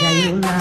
যাইও না।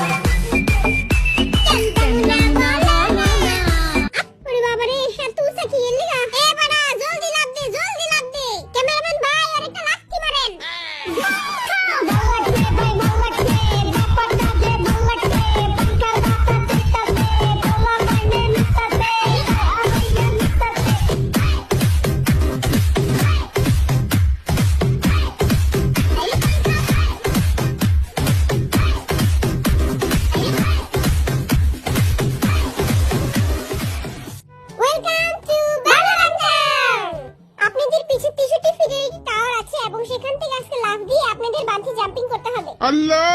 আল্লাহ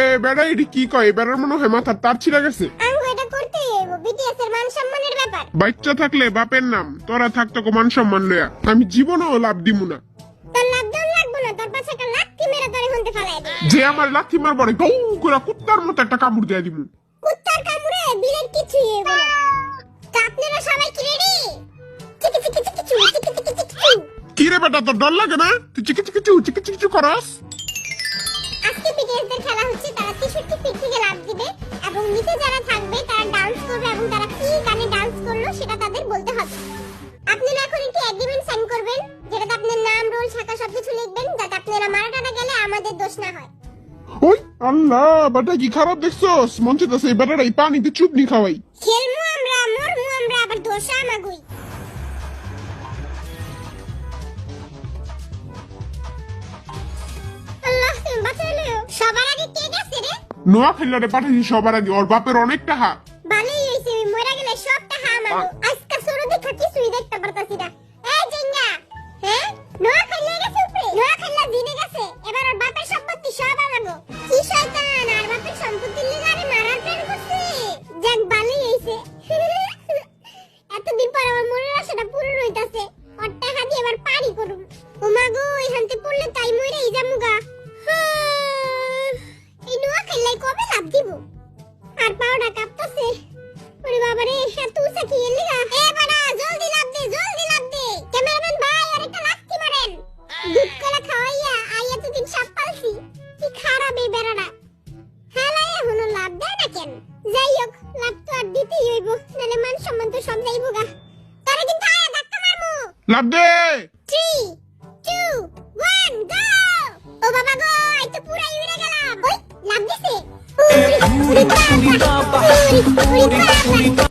এ বেড়া এটি কি কয় বেড়ার মনে হয় মাথার তার ছিঁড়ে গেছে। বাচ্চা থাকলে বাপের নাম, তোরা থাকতো মান সম্মান লয়া, আমি জীবনেও লাভ দিমু না। যে আমার লাথি মারবো গৌ করে কুত্তার মতো একটা কামড় দিয়ে দিমু। কি রে বেটা তোর ডর লাগে না? তুই চিকি চিকি চু চিকি চিকি চু করস। আজকে বিটিএসদের খেলা হচ্ছে, তারা 63 ফিট থেকে লাফ দিবে এবং নিচে যারা থাকবে তারা ডান্স করবে এবং তারা কি গানে ডান্স করলো সেটা তাদের বলতে হবে। আপনারা এখন একটি এগ্রিমেন্ট সাইন করবেন যেটাতে আপনার নাম, রোল, শাখা সবকিছু লিখবেন যাতে আপনারা মারাটাটা গেলে আমাদের দোষ না হয়। ওই আল্লাহ বেটা কি খারাপ দেখছস? মন চাইতেছে এই বেটাটা এই পানিতে চুপনি খাওয়াই। খেলমু আমরা, মরমু আমরা, আবার দোষা আমাগুই। আল্লাহ তুমি বাঁচাইলো। সবার আগে কে গেছে রে? নোয়া খেলারে পাঠাইছি সবার আগে, ওর বাপের অনেক টাকা। ভালোই হইছে, আমি মরে গেলে সব টাকা আমাগো। আজকে সরো দেখা কিছুই দেখতে পারতাছি না। এই জিঙ্গা, হ্যাঁ নোয়া খেলা গেছে উপরে, নোয়া খেলা দিনে গেছে, এবার ওর বাপের সম্পত্তি সব আমাগো। কি শয়তান, আর বাপের সম্পত্তি লিগারে মারার প্ল্যান করছে। যাক ভালোই হইছে। এতদিন পর আমার মনের আশাটা পূরণ হইতাছে। ওর টাকা দিয়ে এবার পারি করুম। ও মাগো এখানতে পড়লে তাই মরেই যামুগা। এই নোয়া খেলাই কবে লাভ দিব? আর পাওটা কাঁপতাছে। ওরে বাবা রে, এত উঁচা কি এর লিগা? এ বাড়া জলদি লাভ দে, জলদি লাভ দে। ক্যামেরাম্যান ভাই আরেকটা লাথি মারেন। দুধ কলা খাওয়াইয়া আইয়া তো দিন সাপ পালছি। কি খারাপ এই বেড়াটা। হালাই এখনো লাভ দেয় না কেন? যাই হোক, লাভ তো আর দিতেই হইব, নাহলে মান সম্মান তো সব যাইব গা। তারে কিন্তু আয়া ধাক্কা মারমু। লাভ দে। 3 2 1 গো। ও বাবা গো, এই তো পুরাই উড়ে গেলাম। ওই লাভ দিছে। উড়ি বাবা, উড়ি বাবা।